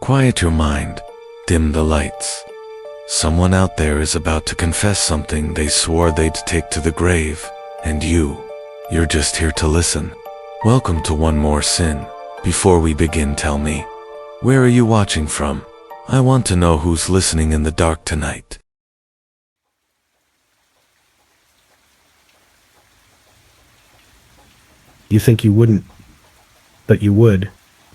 Quiet your mind. Dim the lights. Someone out there is about to confess something they swore they'd take to the grave, and you're just here to listen. Welcome to One More Sin. Before we begin, tell me, where are you watching from? I want to know who's listening in the dark tonight. You think you wouldn't, but you would.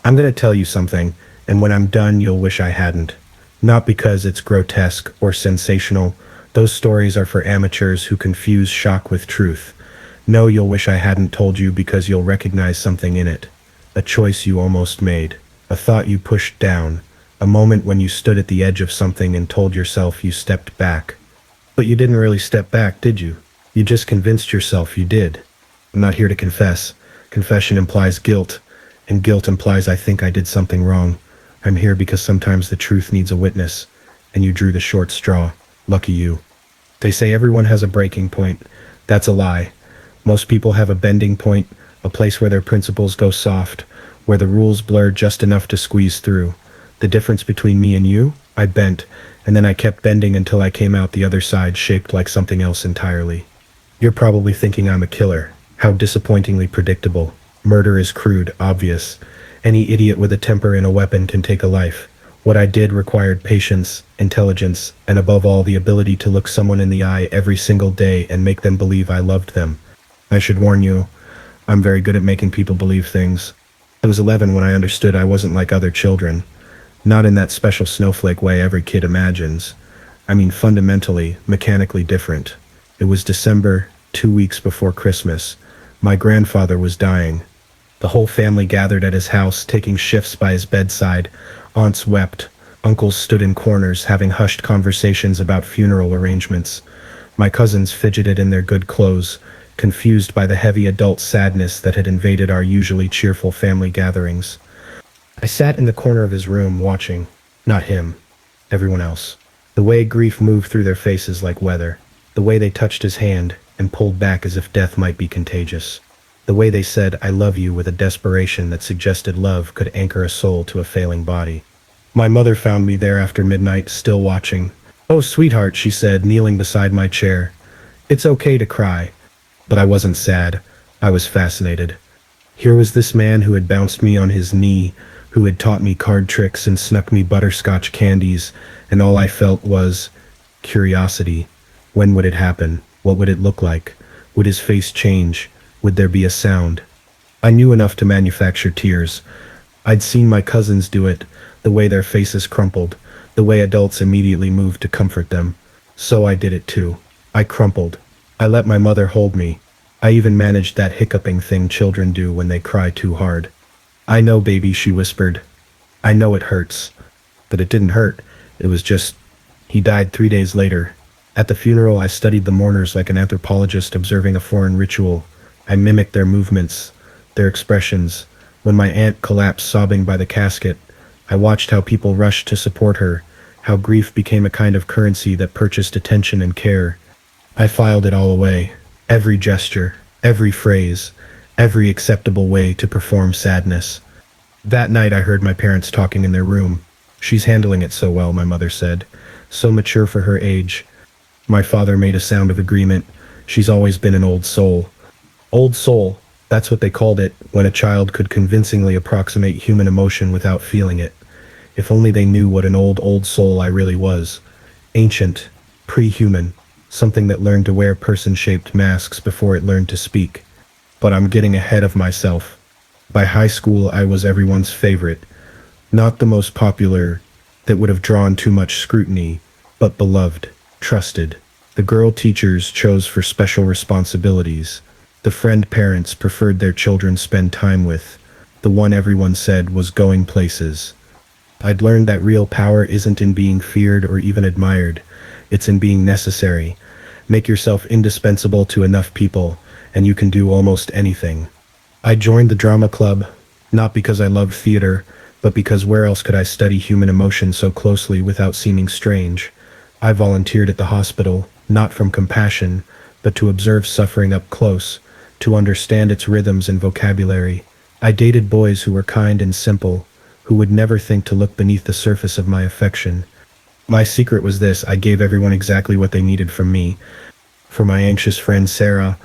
I'm going to tell you something, and when I'm done, you'll wish I hadn't. Not because it's grotesque or sensational. Those stories are for amateurs who confuse shock with truth. No, you'll wish I hadn't told you because you'll recognize something in it. A choice you almost made. A thought you pushed down. A moment when you stood at the edge of something and told yourself you stepped back. But you didn't really step back, did you? You just convinced yourself you did. I'm not here to confess. Confession implies guilt, and guilt implies I think I did something wrong. I'm here because sometimes the truth needs a witness, and you drew the short straw. Lucky you. They say everyone has a breaking point. That's a lie. Most people have a bending point, a place where their principles go soft, where the rules blur just enough to squeeze through. The difference between me and you? I bent, and then I kept bending until I came out the other side shaped like something else entirely. You're probably thinking I'm a killer. How disappointingly predictable. Murder is crude, obvious. Any idiot with a temper and a weapon can take a life. What I did required patience, intelligence, and above all the ability to look someone in the eye every single day and make them believe I loved them. I should warn you, I'm very good at making people believe things. I was 11 when I understood I wasn't like other children. Not in that special snowflake way every kid imagines. I mean fundamentally, mechanically different. It was December, 2 weeks before Christmas. My grandfather was dying. The whole family gathered at his house, taking shifts by his bedside. Aunts wept. Uncles stood in corners, having hushed conversations about funeral arrangements. My cousins fidgeted in their good clothes, confused by the heavy adult sadness that had invaded our usually cheerful family gatherings. I sat in the corner of his room watching. Not him. Everyone else. The way grief moved through their faces like weather. The way they touched his hand and pulled back as if death might be contagious. The way they said, "I love you," with a desperation that suggested love could anchor a soul to a failing body. My mother found me there after midnight, still watching. "Oh, sweetheart," she said, kneeling beside my chair. "It's okay to cry." But I wasn't sad. I was fascinated. Here was this man who had bounced me on his knee, who had taught me card tricks and snuck me butterscotch candies, and all I felt was curiosity. When would it happen? What would it look like? Would his face change? Would there be a sound? I knew enough to manufacture tears. I'd seen my cousins do it, the way their faces crumpled, the way adults immediately moved to comfort them. So I did it too. I crumpled. I let my mother hold me. I even managed that hiccuping thing children do when they cry too hard. "I know, baby," she whispered. "I know it hurts." But it didn't hurt. It was just... He died 3 days later. At the funeral, I studied the mourners like an anthropologist observing a foreign ritual. I mimicked their movements, their expressions. When my aunt collapsed sobbing by the casket, I watched how people rushed to support her, how grief became a kind of currency that purchased attention and care. I filed it all away. Every gesture, every phrase, every acceptable way to perform sadness. That night I heard my parents talking in their room. "She's handling it so well," my mother said. "So mature for her age." My father made a sound of agreement. "She's always been an old soul." Old soul, that's what they called it, when a child could convincingly approximate human emotion without feeling it. If only they knew what an old soul I really was. Ancient, pre-human, something that learned to wear person-shaped masks before it learned to speak. But I'm getting ahead of myself. By high school, I was everyone's favorite. Not the most popular, that would have drawn too much scrutiny, but beloved, trusted. The girl teachers chose for special responsibilities. The friend parents preferred their children spend time with. The one everyone said was going places. I'd learned that real power isn't in being feared or even admired. It's in being necessary. Make yourself indispensable to enough people, and you can do almost anything. I joined the drama club, not because I loved theater, but because where else could I study human emotion so closely without seeming strange? I volunteered at the hospital, not from compassion, but to observe suffering up close, to understand its rhythms and vocabulary. I dated boys who were kind and simple, who would never think to look beneath the surface of my affection. My secret was this: I gave everyone exactly what they needed from me. For my anxious friend Sarah,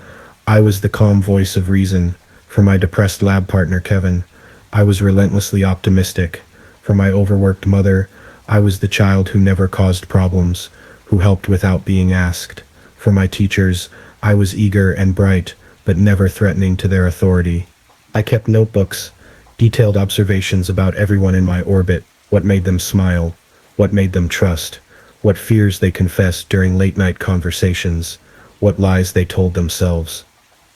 I was the calm voice of reason. For my depressed lab partner Kevin, I was relentlessly optimistic. For my overworked mother, I was the child who never caused problems, who helped without being asked. For my teachers, I was eager and bright, but never threatening to their authority. I kept notebooks, detailed observations about everyone in my orbit, what made them smile, what made them trust, what fears they confessed during late-night conversations, what lies they told themselves.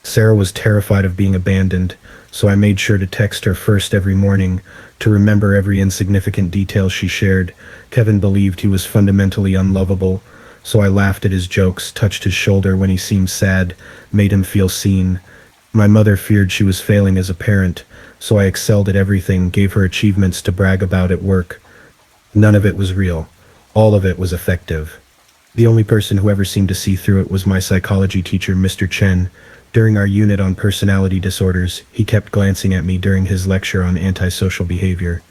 Sarah was terrified of being abandoned, so I made sure to text her first every morning to remember every insignificant detail she shared. Kevin believed he was fundamentally unlovable, so I laughed at his jokes, touched his shoulder when he seemed sad, made him feel seen. My mother feared she was failing as a parent, so I excelled at everything, gave her achievements to brag about at work. None of it was real. All of it was effective. The only person who ever seemed to see through it was my psychology teacher, Mr. Chen. During our unit on personality disorders, he kept glancing at me during his lecture on antisocial behavior.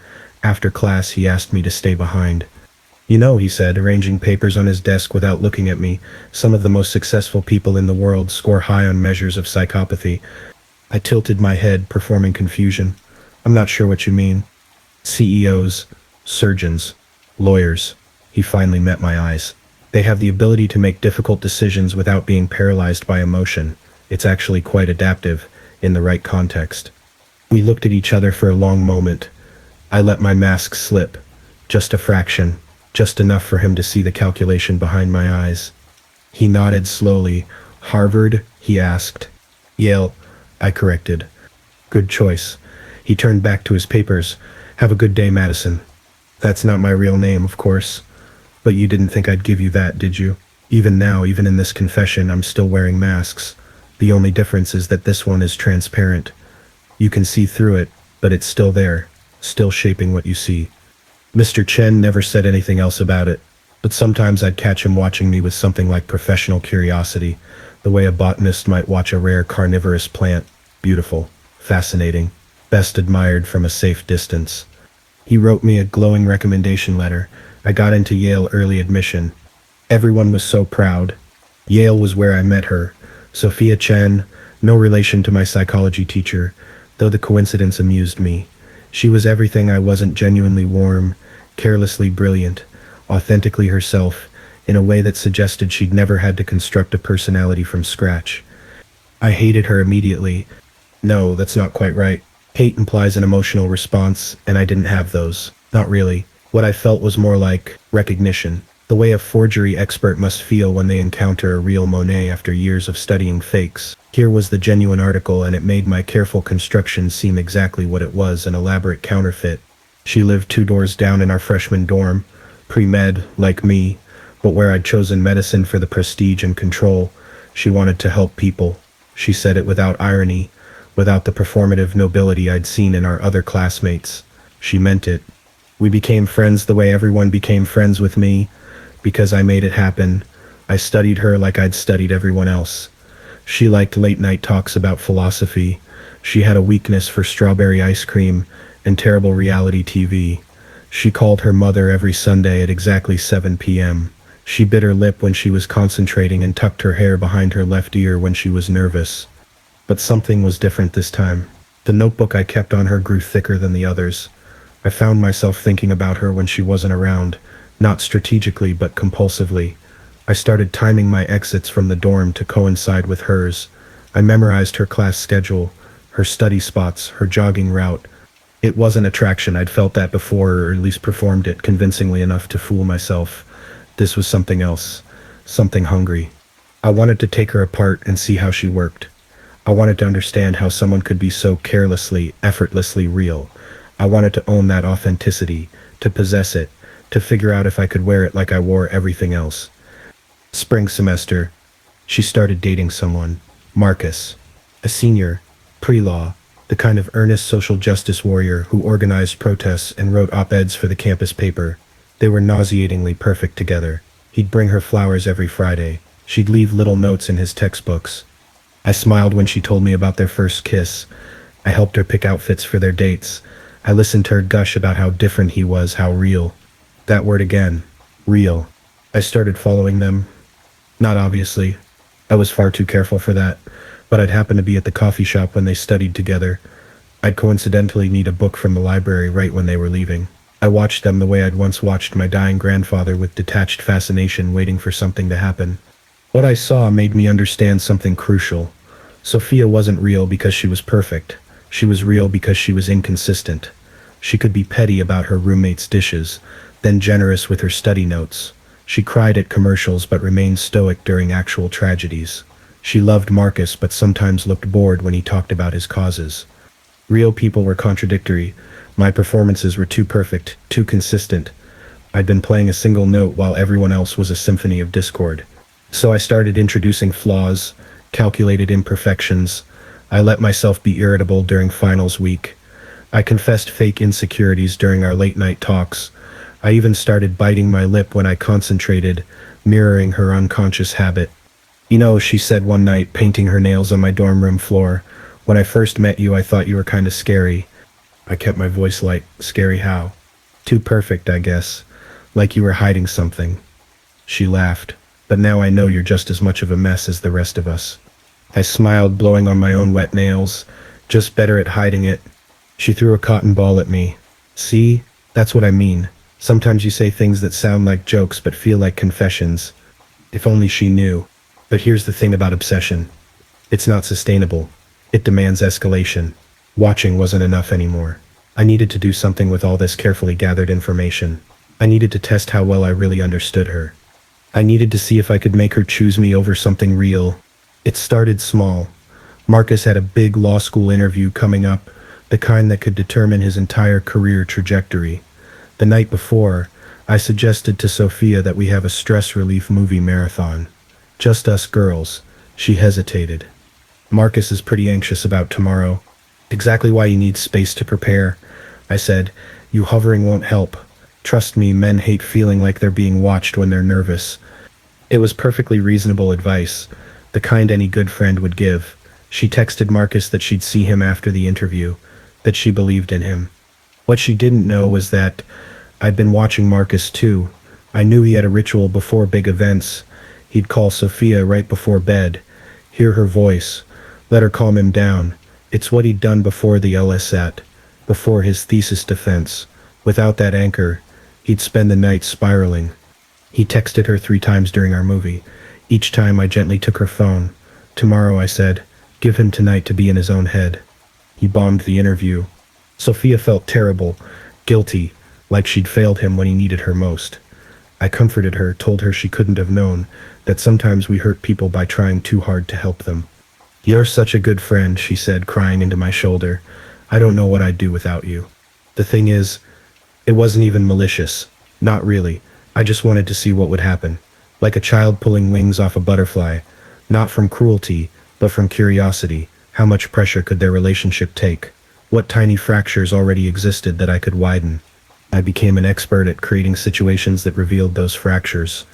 After class, he asked me to stay behind. You know, he said, arranging papers on his desk without looking at me, some of the most successful people in the world score high on measures of psychopathy. I tilted my head, performing confusion. I'm not sure what you mean. CEOs, surgeons, lawyers. He finally met my eyes. They have the ability to make difficult decisions without being paralyzed by emotion. It's actually quite adaptive, in the right context. We looked at each other for a long moment. I let my mask slip. Just a fraction. Just enough for him to see the calculation behind my eyes. He nodded slowly. Harvard? He asked. Yale, I corrected. Good choice. He turned back to his papers. Have a good day, Madison. That's not my real name, of course. But you didn't think I'd give you that, did you? Even now, even in this confession, I'm still wearing masks. The only difference is that this one is transparent. You can see through it, but it's still there, still shaping what you see. Mr. Chen never said anything else about it, but sometimes I'd catch him watching me with something like professional curiosity, the way a botanist might watch a rare carnivorous plant. Beautiful, fascinating, best admired from a safe distance. He wrote me a glowing recommendation letter. I got into Yale early admission. Everyone was so proud. Yale was where I met her. Sophia Chen, no relation to my psychology teacher, though the coincidence amused me. She was everything I wasn't: genuinely warm, carelessly brilliant, authentically herself, in a way that suggested she'd never had to construct a personality from scratch. I hated her immediately. No, that's not quite right. Hate implies an emotional response, and I didn't have those. Not really. What I felt was more like recognition. The way a forgery expert must feel when they encounter a real Monet after years of studying fakes. Here was the genuine article, and it made my careful construction seem exactly what it was: an elaborate counterfeit. She lived 2 doors down in our freshman dorm, pre-med, like me, but where I'd chosen medicine for the prestige and control. She wanted to help people. She said it without irony, without the performative nobility I'd seen in our other classmates. She meant it. We became friends the way everyone became friends with me, because I made it happen. I studied her like I'd studied everyone else. She liked late-night talks about philosophy. She had a weakness for strawberry ice cream and terrible reality TV. She called her mother every Sunday at exactly 7 p.m. She bit her lip when she was concentrating and tucked her hair behind her left ear when she was nervous. But something was different this time. The notebook I kept on her grew thicker than the others. I found myself thinking about her when she wasn't around, not strategically but compulsively. I started timing my exits from the dorm to coincide with hers. I memorized her class schedule, her study spots, her jogging route. It wasn't attraction. I'd felt that before, or at least performed it convincingly enough to fool myself. This was something else, something hungry. I wanted to take her apart and see how she worked. I wanted to understand how someone could be so carelessly, effortlessly real. I wanted to own that authenticity, to possess it, to figure out if I could wear it like I wore everything else. Spring semester, she started dating someone, Marcus, a senior, pre-law, the kind of earnest social justice warrior who organized protests and wrote op-eds for the campus paper. They were nauseatingly perfect together. He'd bring her flowers every Friday. She'd leave little notes in his textbooks. I smiled when she told me about their first kiss. I helped her pick outfits for their dates. I listened to her gush about how different he was, how real. That word again. Real. I started following them. Not obviously. I was far too careful for that. But I'd happen to be at the coffee shop when they studied together. I'd coincidentally need a book from the library right when they were leaving. I watched them the way I'd once watched my dying grandfather, with detached fascination, waiting for something to happen. What I saw made me understand something crucial. Sophia wasn't real because she was perfect. She was real because she was inconsistent. She could be petty about her roommate's dishes, then generous with her study notes. She cried at commercials but remained stoic during actual tragedies. She loved Marcus but sometimes looked bored when he talked about his causes. Real people were contradictory. My performances were too perfect, too consistent. I'd been playing a single note while everyone else was a symphony of discord. So I started introducing flaws, calculated imperfections. I let myself be irritable during finals week. I confessed fake insecurities during our late night talks. I even started biting my lip when I concentrated, mirroring her unconscious habit. You know, she said one night, painting her nails on my dorm room floor, when I first met you, I thought you were kind of scary. I kept my voice light. Scary how? Too perfect, I guess. Like you were hiding something. She laughed. But now I know you're just as much of a mess as the rest of us. I smiled, blowing on my own wet nails. Just better at hiding it. She threw a cotton ball at me. See? That's what I mean. Sometimes you say things that sound like jokes but feel like confessions. If only she knew. But here's the thing about obsession. It's not sustainable. It demands escalation. Watching wasn't enough anymore. I needed to do something with all this carefully gathered information. I needed to test how well I really understood her. I needed to see if I could make her choose me over something real. It started small. Marcus had a big law school interview coming up, the kind that could determine his entire career trajectory. The night before, I suggested to Sophia that we have a stress relief movie marathon. Just us girls. She hesitated. Marcus is pretty anxious about tomorrow. Exactly why you need space to prepare. I said, you hovering won't help. Trust me, men hate feeling like they're being watched when they're nervous. It was perfectly reasonable advice, the kind any good friend would give. She texted Marcus that she'd see him after the interview, that she believed in him. What she didn't know was that I'd been watching Marcus too. I knew he had a ritual before big events. He'd call Sophia right before bed, hear her voice, let her calm him down. It's what he'd done before the LSAT, before his thesis defense. Without that anchor, he'd spend the night spiraling. He texted her 3 times during our movie. Each time I gently took her phone. Tomorrow, I said, give him tonight to be in his own head. He bombed the interview. Sophia felt terrible, guilty, like she'd failed him when he needed her most. I comforted her, told her she couldn't have known, that sometimes we hurt people by trying too hard to help them. You're such a good friend, she said, crying into my shoulder. I don't know what I'd do without you. The thing is, it wasn't even malicious. Not really. I just wanted to see what would happen. Like a child pulling wings off a butterfly. Not from cruelty, but from curiosity. How much pressure could their relationship take? What tiny fractures already existed that I could widen? I became an expert at creating situations that revealed those fractures.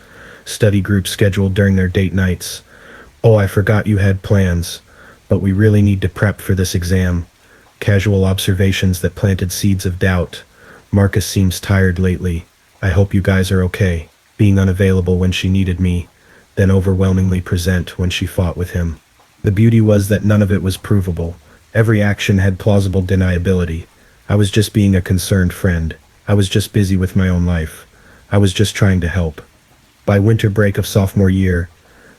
Study groups scheduled during their date nights. Oh, I forgot you had plans, but we really need to prep for this exam. Casual observations that planted seeds of doubt. Marcus seems tired lately. I hope you guys are okay. Being unavailable when she needed me, then overwhelmingly present when she fought with him. The beauty was that none of it was provable. Every action had plausible deniability. I was just being a concerned friend. I was just busy with my own life. I was just trying to help. By winter break of sophomore year,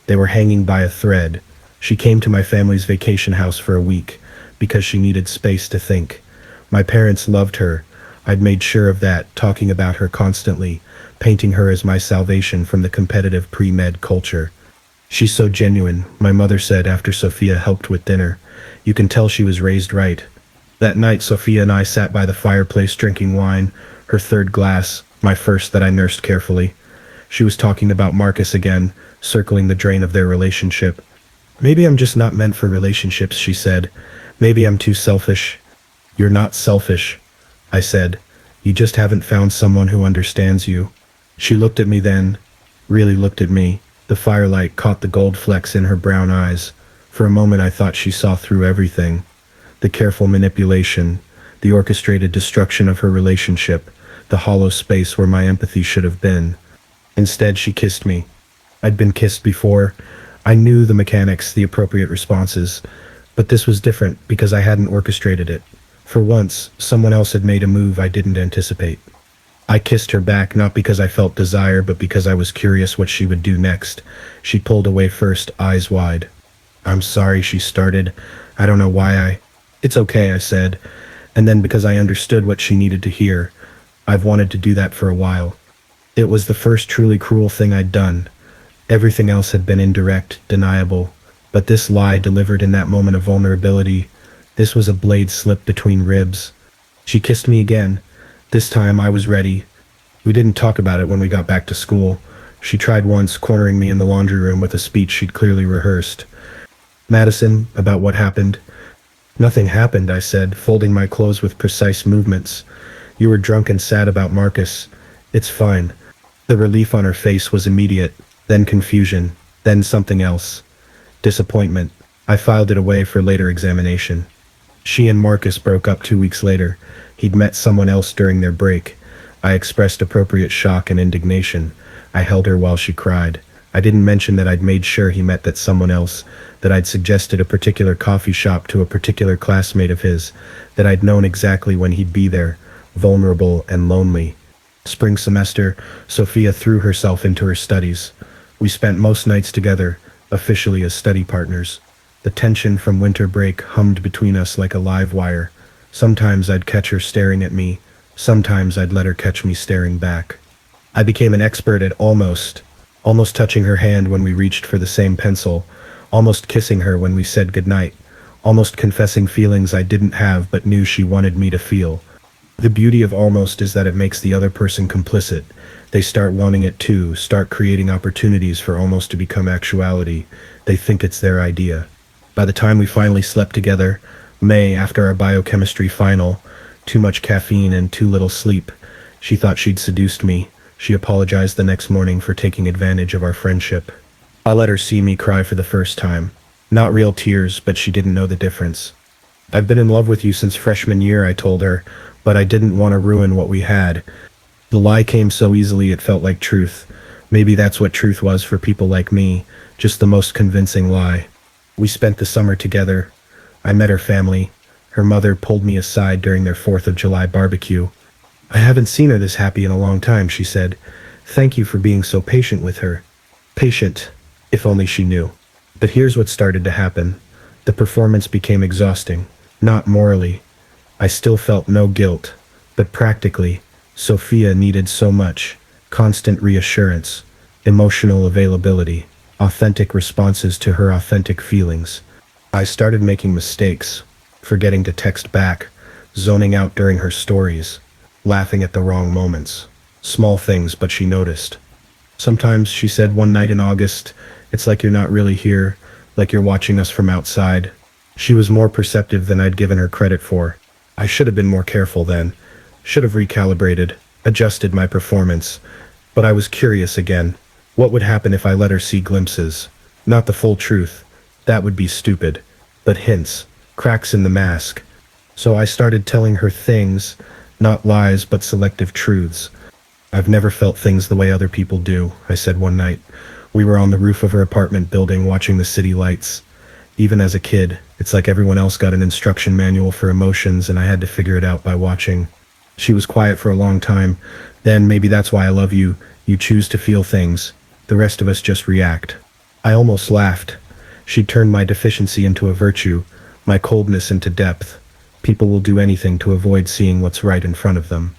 they were hanging by a thread. She came to my family's vacation house for a week because she needed space to think. My parents loved her. I'd made sure of that, talking about her constantly, painting her as my salvation from the competitive pre-med culture. She's so genuine, my mother said after Sophia helped with dinner. You can tell she was raised right. That night, Sophia and I sat by the fireplace drinking wine, her 3rd glass, my first that I nursed carefully. She was talking about Marcus again, circling the drain of their relationship. Maybe I'm just not meant for relationships, she said. Maybe I'm too selfish. You're not selfish, I said. You just haven't found someone who understands you. She looked at me then, really looked at me. The firelight caught the gold flecks in her brown eyes. For a moment I thought she saw through everything. The careful manipulation, the orchestrated destruction of her relationship, the hollow space where my empathy should have been. Instead, she kissed me. I'd been kissed before. I knew the mechanics, the appropriate responses, but this was different because I hadn't orchestrated it. For once, someone else had made a move I didn't anticipate. I kissed her back not because I felt desire, but because I was curious what she would do next. She pulled away first, eyes wide. "I'm sorry," she started. "I don't know why I—" "It's okay," I said. And then because I understood what she needed to hear, I've wanted to do that for a while. It was the first truly cruel thing I'd done. Everything else had been indirect, deniable. But this lie delivered in that moment of vulnerability, this was a blade slipped between ribs. She kissed me again. This time I was ready. We didn't talk about it when we got back to school. She tried once, cornering me in the laundry room with a speech she'd clearly rehearsed. "Madison, about what happened." "Nothing happened," I said, folding my clothes with precise movements. "You were drunk and sad about Marcus. It's fine." The relief on her face was immediate, then confusion, then something else. Disappointment. I filed it away for later examination. She and Marcus broke up 2 weeks later. He'd met someone else during their break. I expressed appropriate shock and indignation. I held her while she cried. I didn't mention that I'd made sure he met that someone else, that I'd suggested a particular coffee shop to a particular classmate of his, that I'd known exactly when he'd be there, vulnerable and lonely. Spring semester, Sophia threw herself into her studies. We spent most nights together, officially as study partners. The tension from winter break hummed between us like a live wire. Sometimes I'd catch her staring at me. Sometimes I'd let her catch me staring back. I became an expert at almost touching her hand when we reached for the same pencil, almost kissing her when we said goodnight, almost confessing feelings I didn't have but knew she wanted me to feel. The beauty of almost is that it makes the other person complicit. They start wanting it too, start creating opportunities for almost to become actuality. They think it's their idea. By the time we finally slept together, May, after our biochemistry final, too much caffeine and too little sleep, she thought she'd seduced me. She apologized the next morning for taking advantage of our friendship. I let her see me cry for the first time. Not real tears, but she didn't know the difference. "I've been in love with you since freshman year," I told her, "but I didn't want to ruin what we had." The lie came so easily it felt like truth. Maybe that's what truth was for people like me, just the most convincing lie. We spent the summer together. I met her family. Her mother pulled me aside during their 4th of July barbecue. "I haven't seen her this happy in a long time," she said. "Thank you for being so patient with her." Patient, if only she knew. But here's what started to happen. The performance became exhausting, not morally. I still felt no guilt, but practically, Sophia needed so much. Constant reassurance, emotional availability, authentic responses to her authentic feelings. I started making mistakes, forgetting to text back, zoning out during her stories, laughing at the wrong moments. Small things, but she noticed. Sometimes, she said one night in August, "It's like you're not really here, like you're watching us from outside." She was more perceptive than I'd given her credit for. I should have been more careful then. Should have recalibrated, adjusted my performance. But I was curious again. What would happen if I let her see glimpses? Not the full truth. That would be stupid. But hints, cracks in the mask. So I started telling her things, not lies but selective truths. "I've never felt things the way other people do," I said one night. We were on the roof of her apartment building watching the city lights. Even as a kid, it's like everyone else got an instruction manual for emotions and I had to figure it out by watching. She was quiet for a long time. Then, "Maybe that's why I love you. You choose to feel things. The rest of us just react." I almost laughed. She turned my deficiency into a virtue, my coldness into depth. People will do anything to avoid seeing what's right in front of them.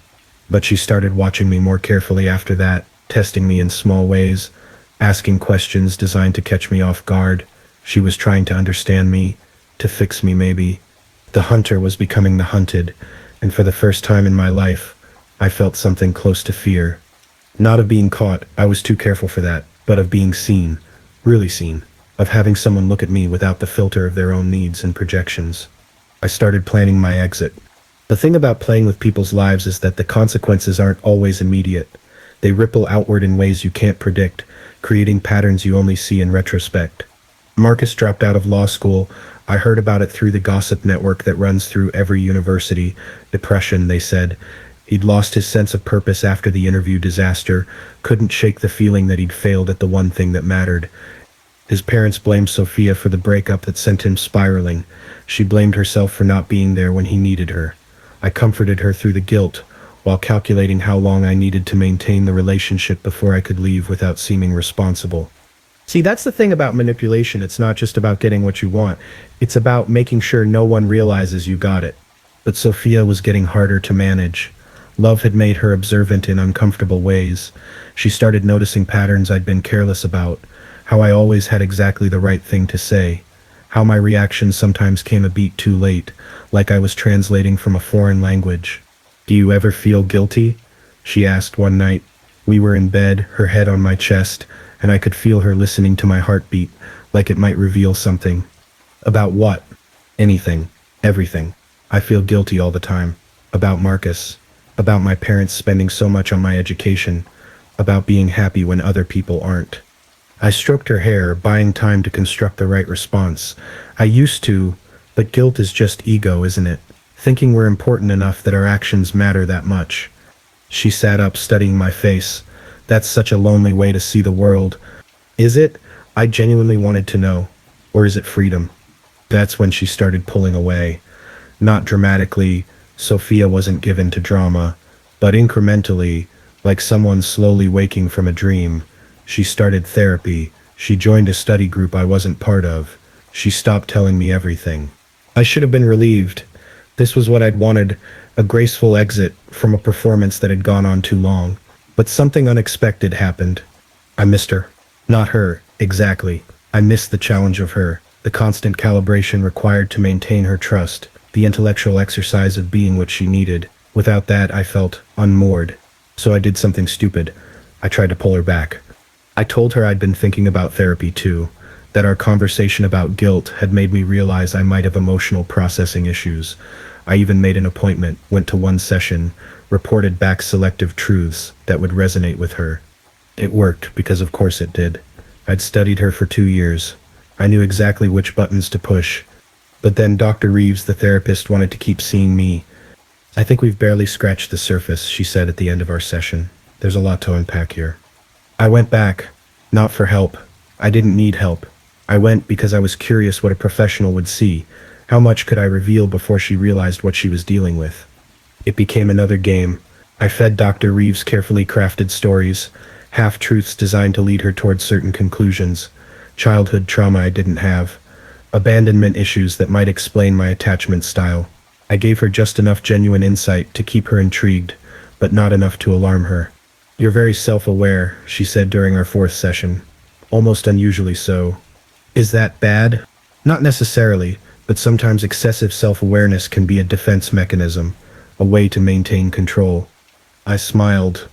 But she started watching me more carefully after that, testing me in small ways, asking questions designed to catch me off guard. She was trying to understand me, to fix me maybe. The hunter was becoming the hunted, and for the first time in my life, I felt something close to fear. Not of being caught, I was too careful for that, but of being seen, really seen, of having someone look at me without the filter of their own needs and projections. I started planning my exit. The thing about playing with people's lives is that the consequences aren't always immediate. They ripple outward in ways you can't predict, creating patterns you only see in retrospect. Marcus dropped out of law school. I heard about it through the gossip network that runs through every university. Depression, they said. He'd lost his sense of purpose after the interview disaster, couldn't shake the feeling that he'd failed at the one thing that mattered. His parents blamed Sophia for the breakup that sent him spiraling. She blamed herself for not being there when he needed her. I comforted her through the guilt, while calculating how long I needed to maintain the relationship before I could leave without seeming responsible. See, that's the thing about manipulation. It's not just about getting what you want. It's about making sure no one realizes you got it. But Sophia was getting harder to manage. Love had made her observant in uncomfortable ways. She started noticing patterns I'd been careless about, how I always had exactly the right thing to say, how my reactions sometimes came a beat too late, like I was translating from a foreign language. "Do you ever feel guilty?" she asked one night. We were in bed, her head on my chest, and I could feel her listening to my heartbeat, like it might reveal something. About what? Anything. Everything. I feel guilty all the time. About Marcus. About my parents spending so much on my education. About being happy when other people aren't. I stroked her hair, buying time to construct the right response. I used to, but guilt is just ego, isn't it? Thinking we're important enough that our actions matter that much. She sat up, studying my face. That's such a lonely way to see the world. Is it? I genuinely wanted to know. Or is it freedom? That's when she started pulling away. Not dramatically. Sophia wasn't given to drama, but incrementally, like someone slowly waking from a dream. She started therapy. She joined a study group I wasn't part of. She stopped telling me everything. I should have been relieved. This was what I'd wanted, a graceful exit from a performance that had gone on too long. But something unexpected happened. I missed her. Not her, exactly. I missed the challenge of her, the constant calibration required to maintain her trust, the intellectual exercise of being what she needed. Without that, I felt unmoored. So I did something stupid. I tried to pull her back. I told her I'd been thinking about therapy too, that our conversation about guilt had made me realize I might have emotional processing issues. I even made an appointment, went to one session, reported back selective truths that would resonate with her. It worked, because of course it did. I'd studied her for 2 years. I knew exactly which buttons to push. But then Dr. Reeves, the therapist, wanted to keep seeing me. "I think we've barely scratched the surface," she said at the end of our session. "There's a lot to unpack here." I went back, not for help. I didn't need help. I went because I was curious what a professional would see. How much could I reveal before she realized what she was dealing with? It became another game. I fed Dr. Reeves carefully crafted stories, half-truths designed to lead her towards certain conclusions, childhood trauma I didn't have, abandonment issues that might explain my attachment style. I gave her just enough genuine insight to keep her intrigued, but not enough to alarm her. "You're very self-aware," she said during our 4th session. "Almost unusually so." Is that bad? Not necessarily, but sometimes excessive self-awareness can be a defense mechanism, a way to maintain control. I smiled.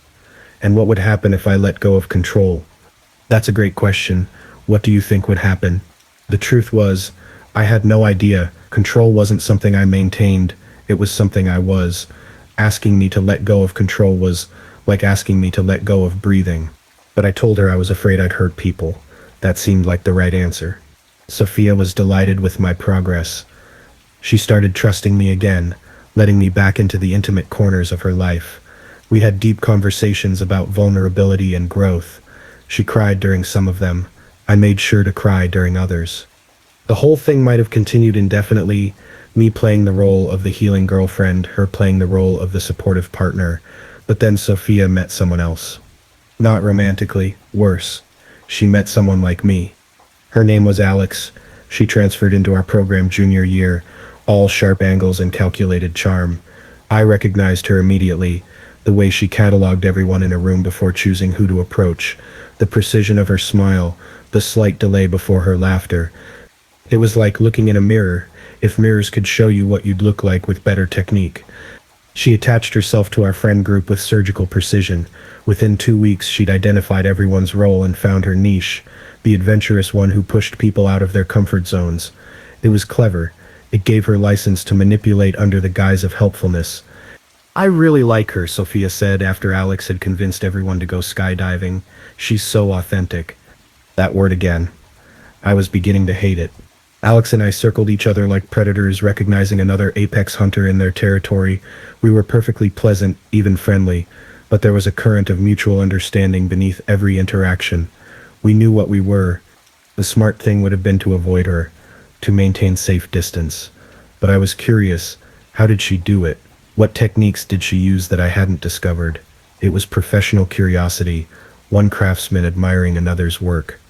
And what would happen if I let go of control? That's a great question. What do you think would happen? The truth was, I had no idea. Control wasn't something I maintained, it was something I was. Asking me to let go of control was like asking me to let go of breathing. But I told her I was afraid I'd hurt people. That seemed like the right answer. Sophia was delighted with my progress. She started trusting me again, letting me back into the intimate corners of her life. We had deep conversations about vulnerability and growth. She cried during some of them. I made sure to cry during others. The whole thing might have continued indefinitely, me playing the role of the healing girlfriend, her playing the role of the supportive partner. But then Sophia met someone else. Not romantically, worse. She met someone like me. Her name was Alex. She transferred into our program junior year, all sharp angles and calculated charm. I recognized her immediately, the way she cataloged everyone in a room before choosing who to approach, the precision of her smile, the slight delay before her laughter. It was like looking in a mirror, if mirrors could show you what you'd look like with better technique. She attached herself to our friend group with surgical precision. Within 2 weeks, she'd identified everyone's role and found her niche, the adventurous one who pushed people out of their comfort zones. It was clever. It gave her license to manipulate under the guise of helpfulness. "I really like her," Sophia said after Alex had convinced everyone to go skydiving. "She's so authentic." That word again. I was beginning to hate it. Alex and I circled each other like predators, recognizing another apex hunter in their territory. We were perfectly pleasant, even friendly, but there was a current of mutual understanding beneath every interaction. We knew what we were. The smart thing would have been to avoid her, to maintain safe distance. But I was curious, how did she do it? What techniques did she use that I hadn't discovered? It was professional curiosity, one craftsman admiring another's work.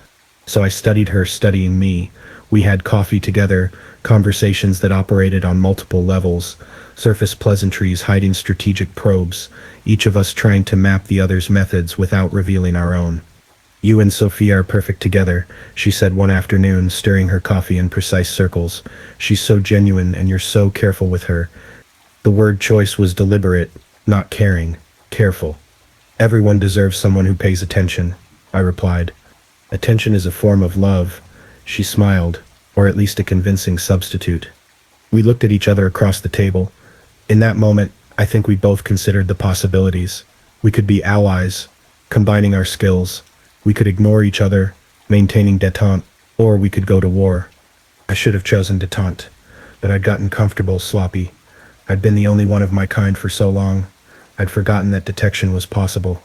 So I studied her studying me. We had coffee together, conversations that operated on multiple levels, surface pleasantries hiding strategic probes, each of us trying to map the other's methods without revealing our own. "You and Sophia are perfect together," she said one afternoon, stirring her coffee in precise circles. "She's so genuine, and you're so careful with her." The word choice was deliberate, not caring, careful. "Everyone deserves someone who pays attention," I replied. "Attention is a form of love." She smiled, or at least a convincing substitute. We looked at each other across the table. In that moment, I think we both considered the possibilities. We could be allies, combining our skills. We could ignore each other, maintaining détente, or we could go to war. I should have chosen détente, but I'd gotten comfortable, sloppy. I'd been the only one of my kind for so long. I'd forgotten that detection was possible.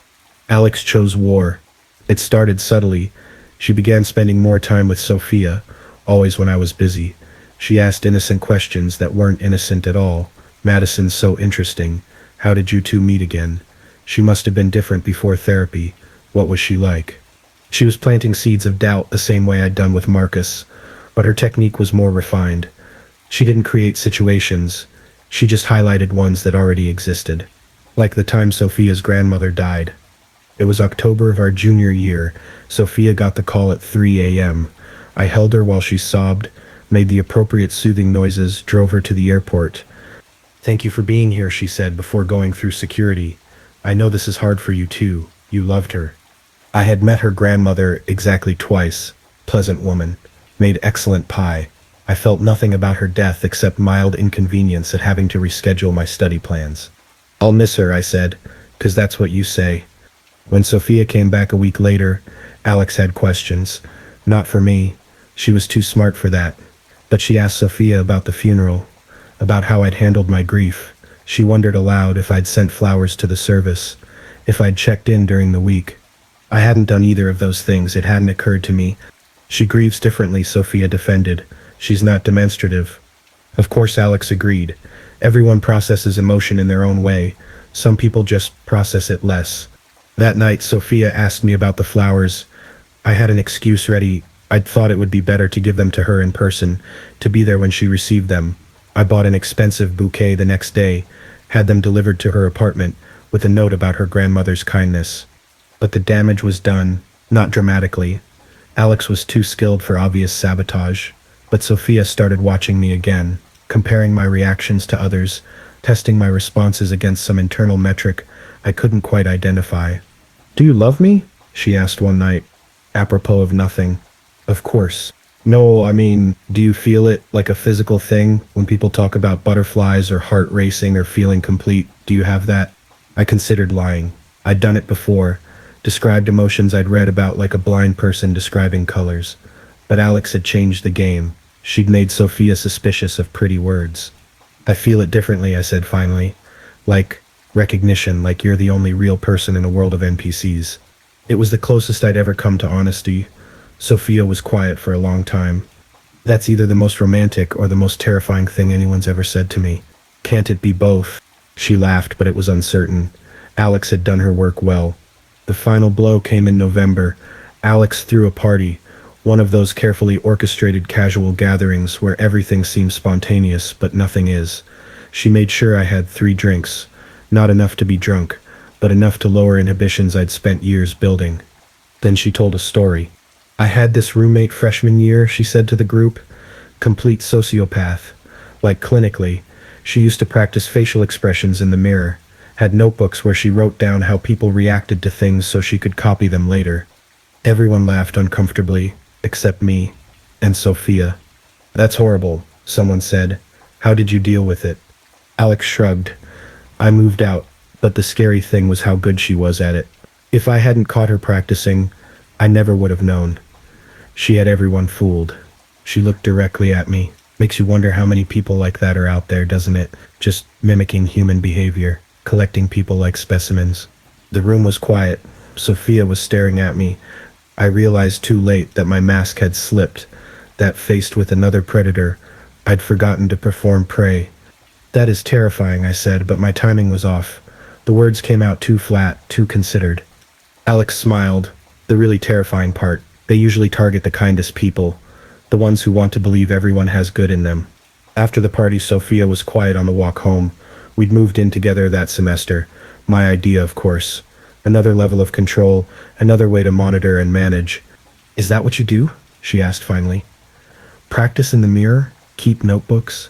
Alex chose war. It started subtly. She began spending more time with Sophia, always when I was busy. She asked innocent questions that weren't innocent at all. "Madison's so interesting. How did you two meet again? She must have been different before therapy. What was she like?" She was planting seeds of doubt the same way I'd done with Marcus, but her technique was more refined. She didn't create situations. She just highlighted ones that already existed. Like the time Sophia's grandmother died. It was October of our junior year. Sophia got the call at 3 a.m. I held her while she sobbed, made the appropriate soothing noises, drove her to the airport. "Thank you for being here," she said before going through security. "I know this is hard for you too. You loved her." I had met her grandmother exactly twice. Pleasant woman. Made excellent pie. I felt nothing about her death except mild inconvenience at having to reschedule my study plans. "I'll miss her," I said, "'cause that's what you say." When Sophia came back a week later, Alex had questions. Not for me. She was too smart for that. But she asked Sophia about the funeral, about how I'd handled my grief. She wondered aloud if I'd sent flowers to the service, if I'd checked in during the week. I hadn't done either of those things. It hadn't occurred to me. "She grieves differently," Sophia defended. "She's not demonstrative." Of course, Alex agreed. Everyone processes emotion in their own way. Some people just process it less. That night, Sophia asked me about the flowers. I had an excuse ready. I'd thought it would be better to give them to her in person, to be there when she received them. I bought an expensive bouquet the next day, had them delivered to her apartment, with a note about her grandmother's kindness. But the damage was done, not dramatically. Alex was too skilled for obvious sabotage. But Sophia started watching me again, comparing my reactions to others, testing my responses against some internal metric I couldn't quite identify. "Do you love me?" she asked one night, apropos of nothing. "Of course." "No, I mean, do you feel it like a physical thing when people talk about butterflies or heart racing or feeling complete? Do you have that?" I considered lying. I'd done it before, described emotions I'd read about like a blind person describing colors. But Alex had changed the game. She'd made Sophia suspicious of pretty words. "I feel it differently," I said finally. Like recognition, like you're the only real person in a world of NPCs. It was the closest I'd ever come to honesty. Sophia was quiet for a long time. "That's either the most romantic or the most terrifying thing anyone's ever said to me. Can't it be both?" She laughed, but it was uncertain. Alex had done her work well. The final blow came in November. Alex threw a party, one of those carefully orchestrated casual gatherings where everything seems spontaneous, but nothing is. She made sure I had 3 drinks. Not enough to be drunk, but enough to lower inhibitions I'd spent years building. Then she told a story. "I had this roommate freshman year," she said to the group. "Complete sociopath. Like clinically. She used to practice facial expressions in the mirror. Had notebooks where she wrote down how people reacted to things so she could copy them later." Everyone laughed uncomfortably, except me and Sophia. "That's horrible," someone said. "How did you deal with it?" Alex shrugged. "I moved out, but the scary thing was how good she was at it. If I hadn't caught her practicing, I never would have known. She had everyone fooled." She looked directly at me. Makes you wonder how many people like that are out there, doesn't it? Just mimicking human behavior, collecting people like specimens. The room was quiet. Sophia was staring at me. I realized too late that my mask had slipped, that faced with another predator, I'd forgotten to perform prey. That is terrifying, I said, but my timing was off. The words came out too flat, too considered. Alex smiled. The really terrifying part. They usually target the kindest people, the ones who want to believe everyone has good in them. After the party, Sophia was quiet on the walk home. We'd moved in together that semester. My idea, of course. Another level of control, another way to monitor and manage. Is that what you do? She asked finally. Practice in the mirror? Keep notebooks?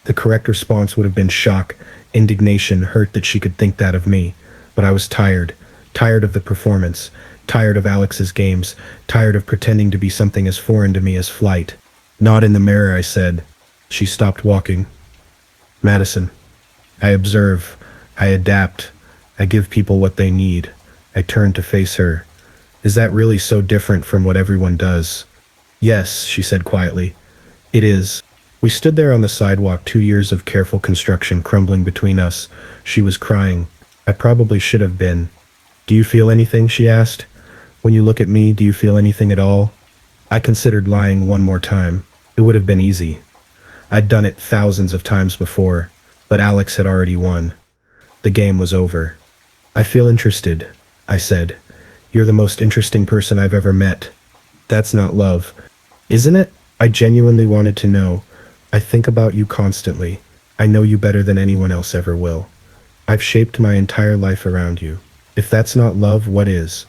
The correct response would have been shock, indignation, hurt that she could think that of me. But I was tired. Tired of the performance. Tired of Alex's games. Tired of pretending to be something as foreign to me as flight. Not in the mirror, I said. She stopped walking. Madison. I observe. I adapt. I give people what they need. I turn to face her. Is that really so different from what everyone does? Yes, she said quietly. It is. We stood there on the sidewalk, 2 years of careful construction crumbling between us. She was crying. I probably should have been. Do you feel anything? She asked. When you look at me, do you feel anything at all? I considered lying one more time. It would have been easy. I'd done it thousands of times before, but Alex had already won. The game was over. I feel interested, I said. You're the most interesting person I've ever met. That's not love, isn't it? I genuinely wanted to know. I think about you constantly. I know you better than anyone else ever will. I've shaped my entire life around you. If that's not love, what is?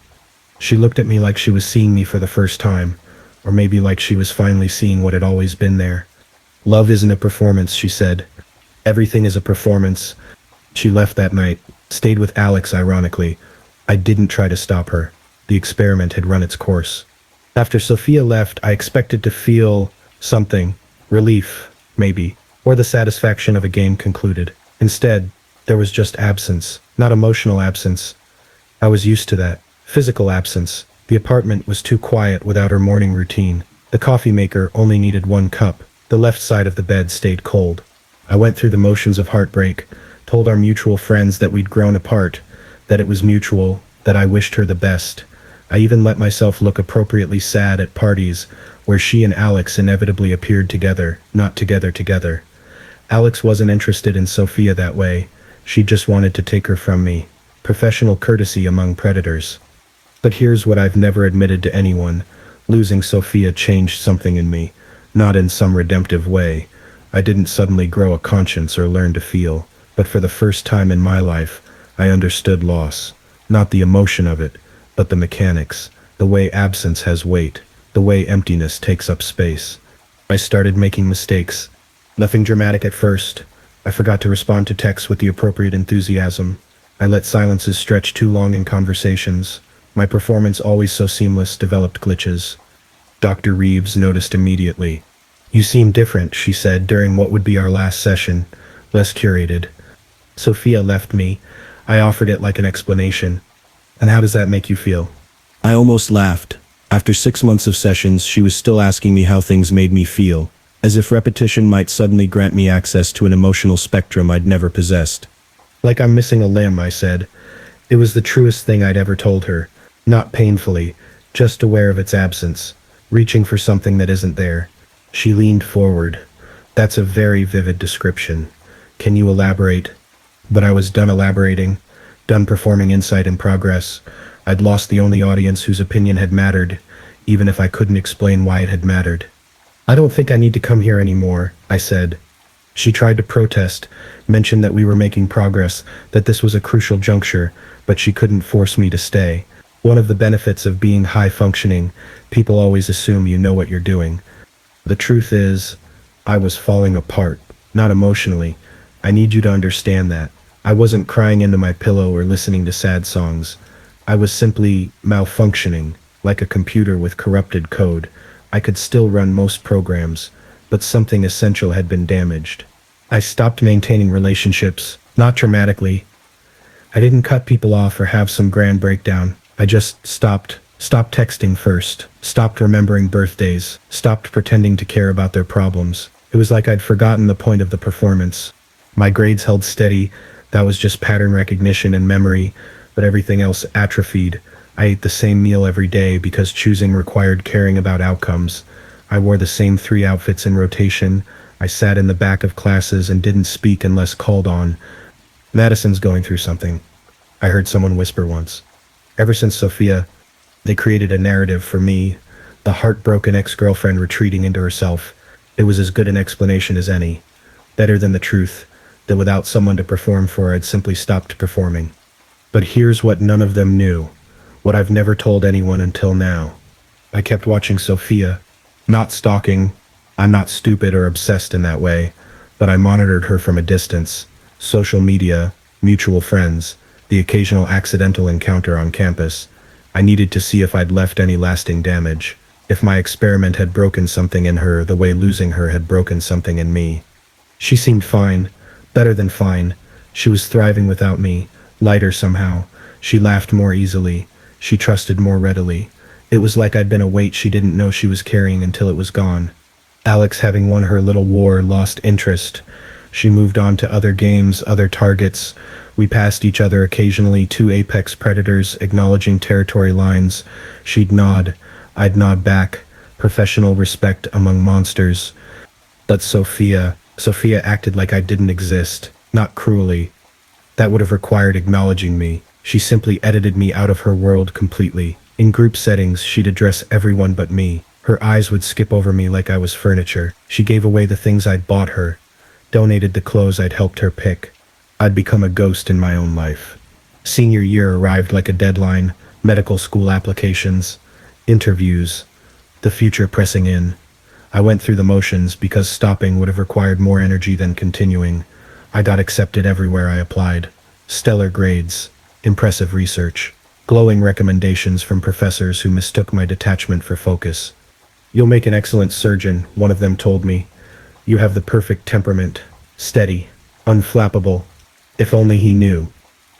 She looked at me like she was seeing me for the first time, or maybe like she was finally seeing what had always been there. Love isn't a performance, she said. Everything is a performance. She left that night, stayed with Alex ironically. I didn't try to stop her. The experiment had run its course. After Sophia left, I expected to feel something. Relief, maybe, or the satisfaction of a game concluded. Instead, there was just absence, not emotional absence. I was used to that. Physical absence. The apartment was too quiet without her morning routine. The coffee maker only needed 1 cup. The left side of the bed stayed cold. I went through the motions of heartbreak, told our mutual friends that we'd grown apart, that it was mutual, that I wished her the best. I even let myself look appropriately sad at parties where she and Alex inevitably appeared together, not together. Alex wasn't interested in Sophia that way. She just wanted to take her from me. Professional courtesy among predators. But here's what I've never admitted to anyone. Losing Sophia changed something in me, not in some redemptive way. I didn't suddenly grow a conscience or learn to feel, but for the first time in my life, I understood loss. Not the emotion of it, but the mechanics, the way absence has weight, the way emptiness takes up space. I started making mistakes. Nothing dramatic at first. I forgot to respond to texts with the appropriate enthusiasm. I let silences stretch too long in conversations. My performance, always so seamless, developed glitches. Dr. Reeves noticed immediately. You seem different, she said during what would be our last session, less curated. Sophia left me. I offered it like an explanation. And how does that make you feel? I almost laughed. After 6 months of sessions, she was still asking me how things made me feel, as if repetition might suddenly grant me access to an emotional spectrum I'd never possessed. Like I'm missing a limb, I said. It was the truest thing I'd ever told her. Not painfully, just aware of its absence, reaching for something that isn't there. She leaned forward. That's a very vivid description. Can you elaborate? But I was done elaborating, done performing insight in progress. I'd lost the only audience whose opinion had mattered, even if I couldn't explain why it had mattered. I don't think I need to come here anymore, I said. She tried to protest, mentioned that we were making progress, that this was a crucial juncture, but she couldn't force me to stay. One of the benefits of being high-functioning, people always assume you know what you're doing. The truth is, I was falling apart, not emotionally. I need you to understand that. I wasn't crying into my pillow or listening to sad songs. I was simply malfunctioning, like a computer with corrupted code. I could still run most programs, but something essential had been damaged. I stopped maintaining relationships, not dramatically. I didn't cut people off or have some grand breakdown. I just stopped Stopped texting first, stopped remembering birthdays, stopped pretending to care about their problems. It was like I'd forgotten the point of the performance. My grades held steady, that was just pattern recognition and memory, but everything else atrophied. I ate the same meal every day because choosing required caring about outcomes. I wore the same 3 outfits in rotation. I sat in the back of classes and didn't speak unless called on. Madison's going through something, I heard someone whisper once. Ever since Sophia, they created a narrative for me, the heartbroken ex-girlfriend retreating into herself. It was as good an explanation as any. Better than the truth, that without someone to perform for, I'd simply stopped performing. But here's what none of them knew, what I've never told anyone until now. I kept watching Sophia, not stalking. I'm not stupid or obsessed in that way, but I monitored her from a distance. Social media, mutual friends, the occasional accidental encounter on campus. I needed to see if I'd left any lasting damage, if my experiment had broken something in her the way losing her had broken something in me. She seemed fine, better than fine. She was thriving without me, lighter somehow. She laughed more easily. She trusted more readily. It was like I'd been a weight she didn't know she was carrying until it was gone. Alex, having won her little war, lost interest. She moved on to other games, other targets. We passed each other occasionally, 2 apex predators acknowledging territory lines. She'd nod. I'd nod back. Professional respect among monsters. But Sophia acted like I didn't exist, not cruelly. That would have required acknowledging me. She simply edited me out of her world completely. In group settings, she'd address everyone but me. Her eyes would skip over me like I was furniture. She gave away the things I'd bought her, donated the clothes I'd helped her pick. I'd become a ghost in my own life. Senior year arrived like a deadline, medical school applications, interviews, the future pressing in. I went through the motions because stopping would have required more energy than continuing. I got accepted everywhere I applied. Stellar grades, impressive research, glowing recommendations from professors who mistook my detachment for focus. "You'll make an excellent surgeon," one of them told me. "You have the perfect temperament, steady, unflappable." If only he knew.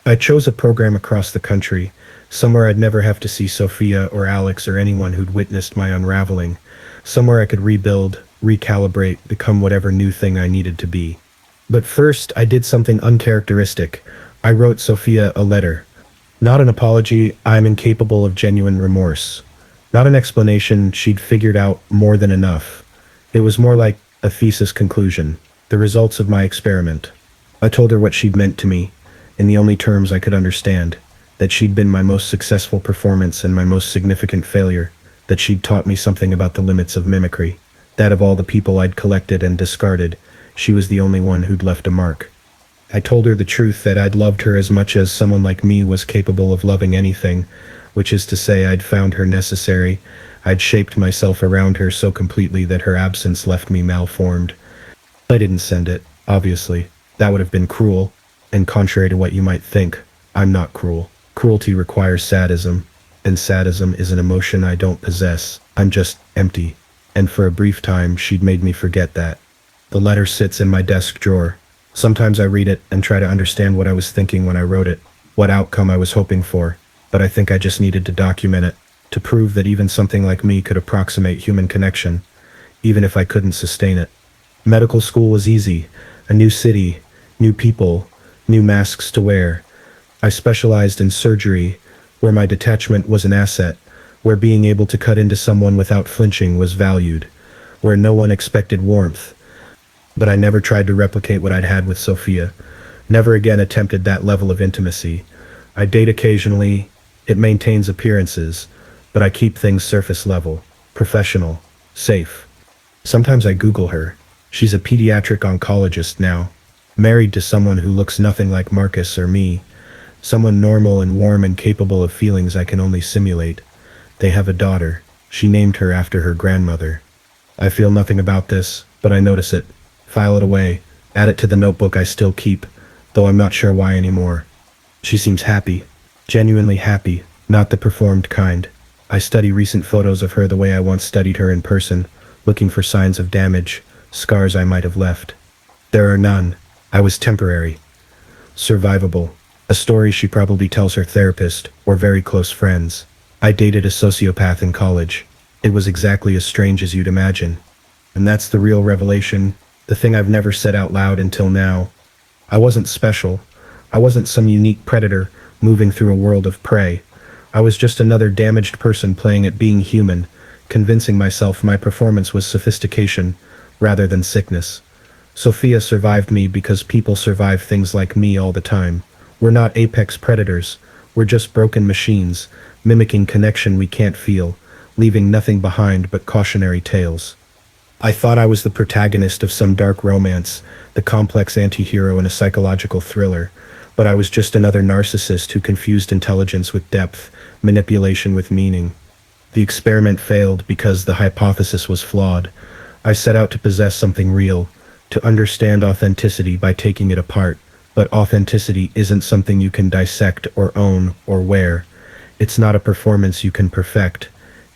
I chose a program across the country, somewhere I'd never have to see Sophia or Alex or anyone who'd witnessed my unraveling, somewhere I could rebuild, recalibrate, become whatever new thing I needed to be. But first, I did something uncharacteristic. I wrote Sophia a letter. Not an apology, I'm incapable of genuine remorse. Not an explanation, she'd figured out more than enough. It was more like a thesis conclusion, the results of my experiment. I told her what she'd meant to me, in the only terms I could understand, that she'd been my most successful performance and my most significant failure, that she'd taught me something about the limits of mimicry, that of all the people I'd collected and discarded, she was the only one who'd left a mark. I told her the truth that I'd loved her as much as someone like me was capable of loving anything, which is to say I'd found her necessary. I'd shaped myself around her so completely that her absence left me malformed. I didn't send it, obviously. That would have been cruel, and contrary to what you might think, I'm not cruel. Cruelty requires sadism, and sadism is an emotion I don't possess. I'm just empty, and for a brief time she'd made me forget that. The letter sits in my desk drawer. Sometimes I read it and try to understand what I was thinking when I wrote it, what outcome I was hoping for, but I think I just needed to document it, to prove that even something like me could approximate human connection, even if I couldn't sustain it. Medical school was easy, a new city, new people, new masks to wear. I specialized in surgery, where my detachment was an asset, where being able to cut into someone without flinching was valued, where no one expected warmth. But I never tried to replicate what I'd had with Sophia, never again attempted that level of intimacy. I date occasionally, it maintains appearances, but I keep things surface level, professional, safe. Sometimes I Google her. She's a pediatric oncologist now, married to someone who looks nothing like Marcus or me, someone normal and warm and capable of feelings I can only simulate. They have a daughter. She named her after her grandmother. I feel nothing about this, but I notice it. File it away, add it to the notebook I still keep, though I'm not sure why anymore. She seems happy, genuinely happy, not the performed kind. I study recent photos of her the way I once studied her in person, looking for signs of damage, scars I might have left. There are none. I was temporary. Survivable. A story she probably tells her therapist or very close friends. I dated a sociopath in college. It was exactly as strange as you'd imagine. And that's the real revelation, the thing I've never said out loud until now. I wasn't special. I wasn't some unique predator moving through a world of prey. I was just another damaged person playing at being human, convincing myself my performance was sophistication rather than sickness. Sophia survived me because people survive things like me all the time. We're not apex predators. We're just broken machines, mimicking connection we can't feel, leaving nothing behind but cautionary tales. I thought I was the protagonist of some dark romance, the complex anti-hero in a psychological thriller, but I was just another narcissist who confused intelligence with depth, manipulation with meaning. The experiment failed because the hypothesis was flawed. I set out to possess something real, to understand authenticity by taking it apart, but authenticity isn't something you can dissect or own or wear. It's not a performance you can perfect.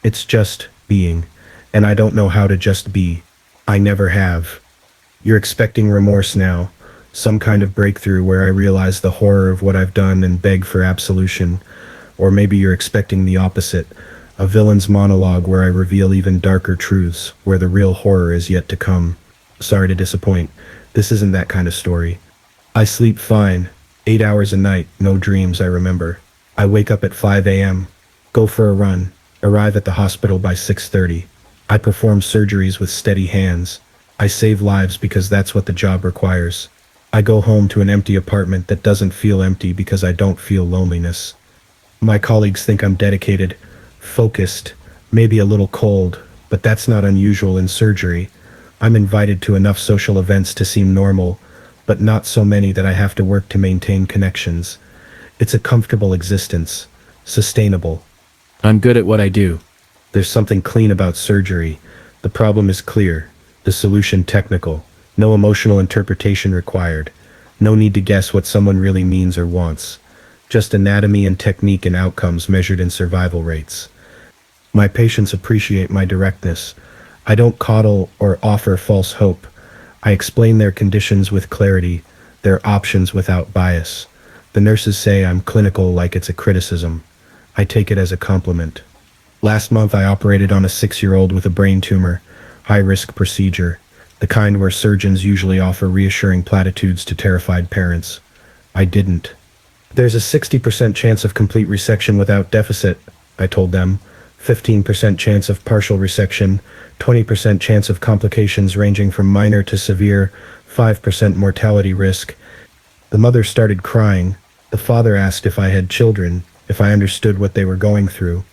It's just being. And I don't know how to just be. I never have. You're expecting remorse now, some kind of breakthrough where I realize the horror of what I've done and beg for absolution. Or maybe you're expecting the opposite, a villain's monologue where I reveal even darker truths, where the real horror is yet to come. Sorry to disappoint. This isn't that kind of story. I sleep fine. 8 hours a night, no dreams, I remember. I wake up at 5 a.m., go for a run, arrive at the hospital by 6:30. I perform surgeries with steady hands. I save lives because that's what the job requires. I go home to an empty apartment that doesn't feel empty because I don't feel loneliness. My colleagues think I'm dedicated, focused, maybe a little cold, but that's not unusual in surgery. I'm invited to enough social events to seem normal, but not so many that I have to work to maintain connections. It's a comfortable existence, sustainable. I'm good at what I do. There's something clean about surgery. The problem is clear, the solution technical, no emotional interpretation required, no need to guess what someone really means or wants, just anatomy and technique and outcomes measured in survival rates. My patients appreciate my directness. I don't coddle or offer false hope. I explain their conditions with clarity, their options without bias. The nurses say I'm clinical like it's a criticism. I take it as a compliment. Last month I operated on a 6-year-old with a brain tumor, high-risk procedure, the kind where surgeons usually offer reassuring platitudes to terrified parents. I didn't. There's a 60% chance of complete resection without deficit, I told them, 15% chance of partial resection, 20% chance of complications ranging from minor to severe, 5% mortality risk. The mother started crying. The father asked if I had children, if I understood what they were going through.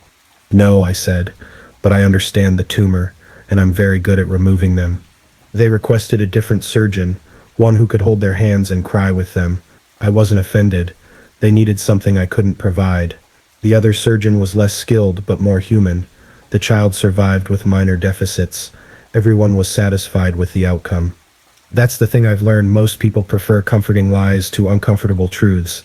No, I said, but I understand the tumor, and I'm very good at removing them. They requested a different surgeon, one who could hold their hands and cry with them. I wasn't offended. They needed something I couldn't provide. The other surgeon was less skilled, but more human. The child survived with minor deficits. Everyone was satisfied with the outcome. That's the thing I've learned. Most people prefer comforting lies to uncomfortable truths.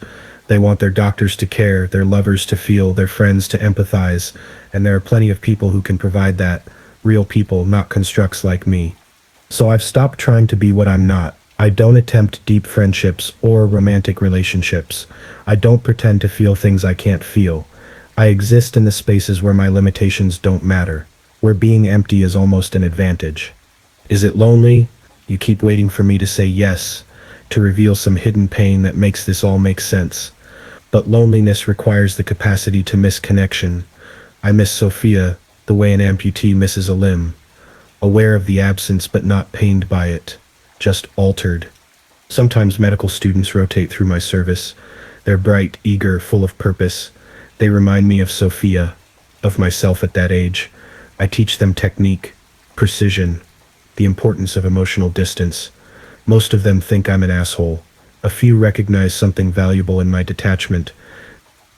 They want their doctors to care, their lovers to feel, their friends to empathize, and there are plenty of people who can provide that. Real people, not constructs like me. So I've stopped trying to be what I'm not. I don't attempt deep friendships or romantic relationships. I don't pretend to feel things I can't feel. I exist in the spaces where my limitations don't matter, where being empty is almost an advantage. Is it lonely? You keep waiting for me to say yes, to reveal some hidden pain that makes this all make sense. But loneliness requires the capacity to miss connection. I miss Sophia, the way an amputee misses a limb. Aware of the absence but not pained by it, just altered. Sometimes medical students rotate through my service. They're bright, eager, full of purpose. They remind me of Sophia, of myself at that age. I teach them technique, precision, the importance of emotional distance. Most of them think I'm an asshole. A few recognize something valuable in my detachment.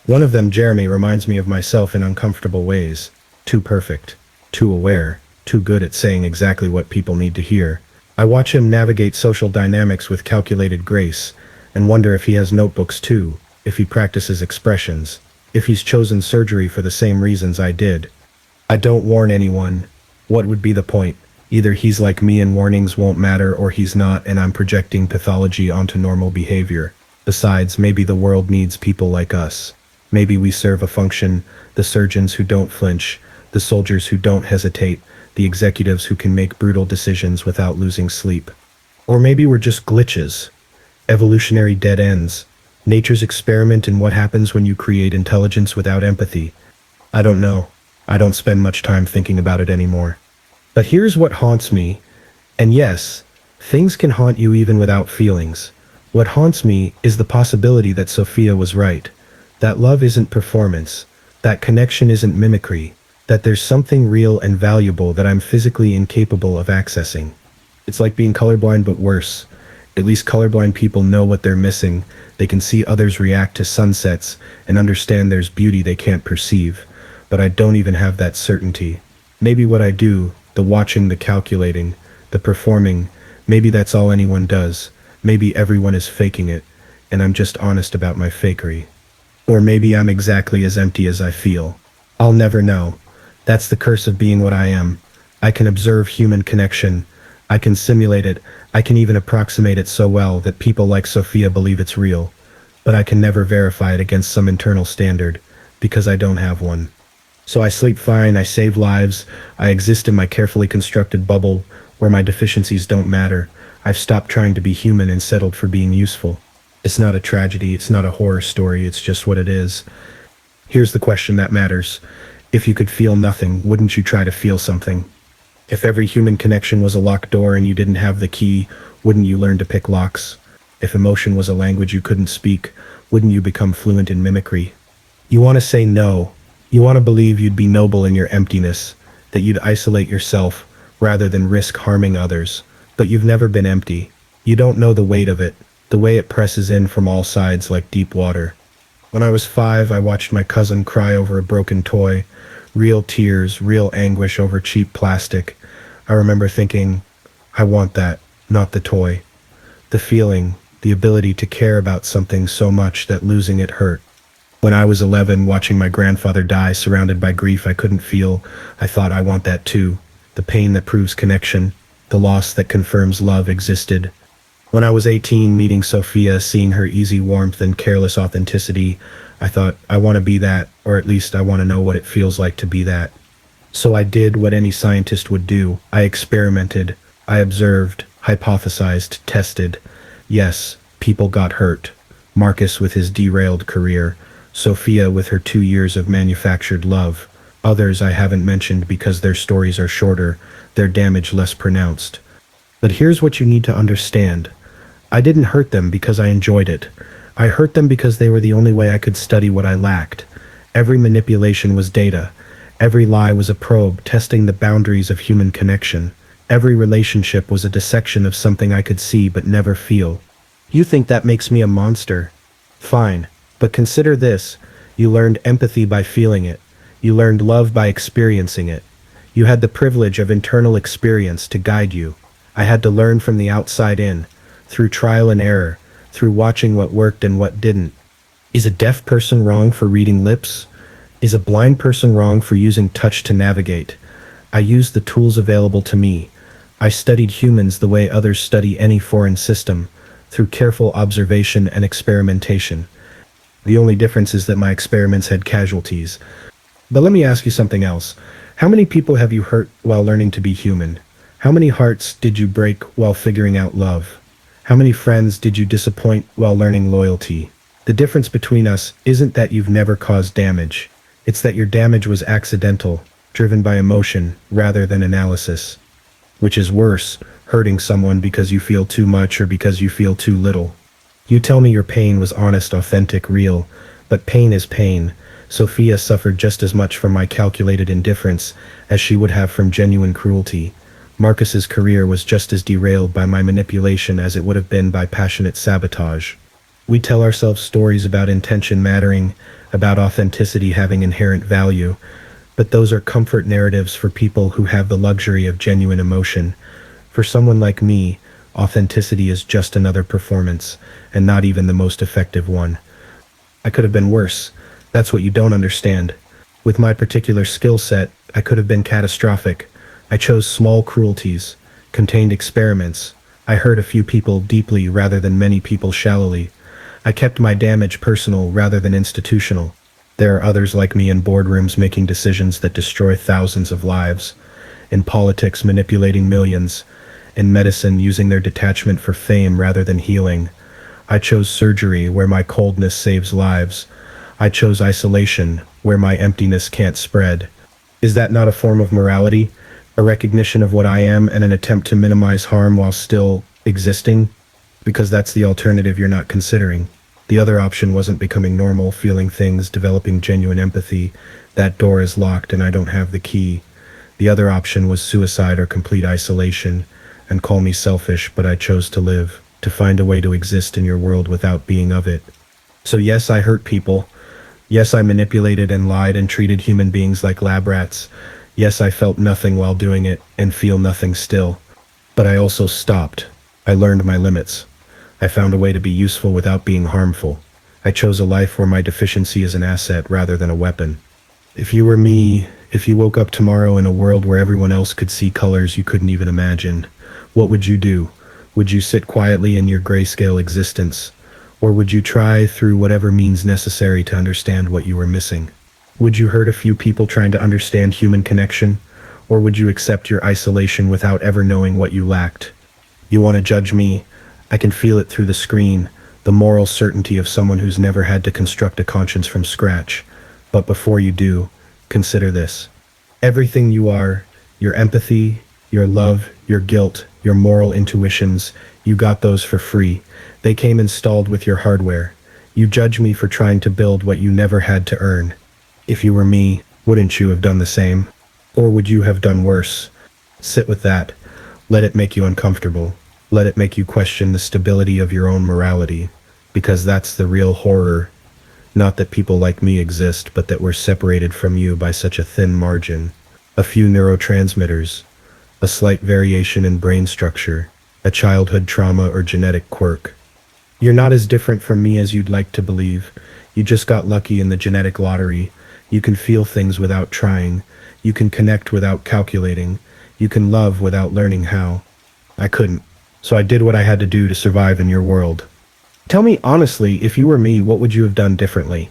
One of them, Jeremy, reminds me of myself in uncomfortable ways. Too perfect, too aware, too good at saying exactly what people need to hear. I watch him navigate social dynamics with calculated grace, and wonder if he has notebooks too, if he practices expressions, if he's chosen surgery for the same reasons I did. I don't warn anyone. What would be the point? Either he's like me and warnings won't matter, or he's not and I'm projecting pathology onto normal behavior. Besides, maybe the world needs people like us. Maybe we serve a function, the surgeons who don't flinch, the soldiers who don't hesitate, the executives who can make brutal decisions without losing sleep. Or maybe we're just glitches, evolutionary dead ends, nature's experiment in what happens when you create intelligence without empathy. I don't know. I don't spend much time thinking about it anymore. But here's what haunts me. And yes, things can haunt you even without feelings. What haunts me is the possibility that Sophia was right. That love isn't performance. That connection isn't mimicry. That there's something real and valuable that I'm physically incapable of accessing. It's like being colorblind but worse. At least colorblind people know what they're missing. They can see others react to sunsets and understand there's beauty they can't perceive. But I don't even have that certainty. Maybe what I do, the watching, the calculating, the performing, maybe that's all anyone does. Maybe everyone is faking it, and I'm just honest about my fakery. Or maybe I'm exactly as empty as I feel. I'll never know. That's the curse of being what I am. I can observe human connection. I can simulate it. I can even approximate it so well that people like Sophia believe it's real. But I can never verify it against some internal standard, because I don't have one. So I sleep fine, I save lives, I exist in my carefully constructed bubble, where my deficiencies don't matter. I've stopped trying to be human and settled for being useful. It's not a tragedy, it's not a horror story, it's just what it is. Here's the question that matters. If you could feel nothing, wouldn't you try to feel something? If every human connection was a locked door and you didn't have the key, wouldn't you learn to pick locks? If emotion was a language you couldn't speak, wouldn't you become fluent in mimicry? You want to say no. You want to believe you'd be noble in your emptiness, that you'd isolate yourself rather than risk harming others. But you've never been empty. You don't know the weight of it, the way it presses in from all sides like deep water. When I was 5, I watched my cousin cry over a broken toy. Real tears, real anguish over cheap plastic. I remember thinking, I want that, not the toy. The feeling, the ability to care about something so much that losing it hurt. When I was 11, watching my grandfather die surrounded by grief I couldn't feel, I thought I want that too. The pain that proves connection, the loss that confirms love existed. When I was 18, meeting Sophia, seeing her easy warmth and careless authenticity, I thought, I want to be that, or at least I want to know what it feels like to be that. So I did what any scientist would do. I experimented. I observed, hypothesized, tested. Yes, people got hurt. Marcus with his derailed career. Sophia with her 2 years of manufactured love. Others I haven't mentioned because their stories are shorter, their damage less pronounced. But here's what you need to understand. I didn't hurt them because I enjoyed it. I hurt them because they were the only way I could study what I lacked. Every manipulation was data. Every lie was a probe testing the boundaries of human connection. Every relationship was a dissection of something I could see but never feel. You think that makes me a monster? Fine, but consider this. You learned empathy by feeling it. You learned love by experiencing it. You had the privilege of internal experience to guide you. I had to learn from the outside in, through trial and error, through watching what worked and what didn't. Is a deaf person wrong for reading lips? Is a blind person wrong for using touch to navigate? I used the tools available to me. I studied humans the way others study any foreign system, through careful observation and experimentation. The only difference is that my experiments had casualties. But let me ask you something else. How many people have you hurt while learning to be human? How many hearts did you break while figuring out love? How many friends did you disappoint while learning loyalty? The difference between us isn't that you've never caused damage. It's that your damage was accidental, driven by emotion rather than analysis. Which is worse, hurting someone because you feel too much or because you feel too little. You tell me your pain was honest, authentic, real, but pain is pain. Sophia suffered just as much from my calculated indifference as she would have from genuine cruelty. Marcus's career was just as derailed by my manipulation as it would have been by passionate sabotage. We tell ourselves stories about intention mattering, about authenticity having inherent value, but those are comfort narratives for people who have the luxury of genuine emotion. For someone like me, authenticity is just another performance, and not even the most effective one. I could have been worse. That's what you don't understand. With my particular skill set, I could have been catastrophic. I chose small cruelties, contained experiments. I hurt a few people deeply rather than many people shallowly. I kept my damage personal rather than institutional. There are others like me in boardrooms making decisions that destroy thousands of lives, in politics manipulating millions, in medicine using their detachment for fame rather than healing. I chose surgery where my coldness saves lives. I chose isolation where my emptiness can't spread. Is that not a form of morality? A recognition of what I am and an attempt to minimize harm while still existing? Because that's the alternative you're not considering. The other option wasn't becoming normal, feeling things, developing genuine empathy. That door is locked and I don't have the key. The other option was suicide or complete isolation. And call me selfish, but I chose to live, to find a way to exist in your world without being of it. So yes, I hurt people. Yes, I manipulated and lied and treated human beings like lab rats. Yes, I felt nothing while doing it and feel nothing still. But I also stopped. I learned my limits. I found a way to be useful without being harmful. I chose a life where my deficiency is an asset rather than a weapon. If you were me, if you woke up tomorrow in a world where everyone else could see colors you couldn't even imagine, what would you do? Would you sit quietly in your grayscale existence? Or would you try through whatever means necessary to understand what you were missing? Would you hurt a few people trying to understand human connection? Or would you accept your isolation without ever knowing what you lacked? You want to judge me? I can feel it through the screen, the moral certainty of someone who's never had to construct a conscience from scratch. But before you do, consider this. Everything you are, your empathy, your love, your guilt, your moral intuitions, you got those for free. They came installed with your hardware. You judge me for trying to build what you never had to earn. If you were me, wouldn't you have done the same? Or would you have done worse? Sit with that. Let it make you uncomfortable. Let it make you question the stability of your own morality, because that's the real horror. Not that people like me exist, but that we're separated from you by such a thin margin. A few neurotransmitters, a slight variation in brain structure, a childhood trauma or genetic quirk. You're not as different from me as you'd like to believe. You just got lucky in the genetic lottery. You can feel things without trying. You can connect without calculating. You can love without learning how. I couldn't. So I did what I had to do to survive in your world. Tell me honestly, if you were me, what would you have done differently?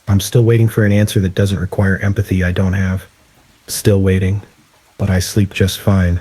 I'm still waiting for an answer that doesn't require empathy I don't have. Still waiting, but I sleep just fine.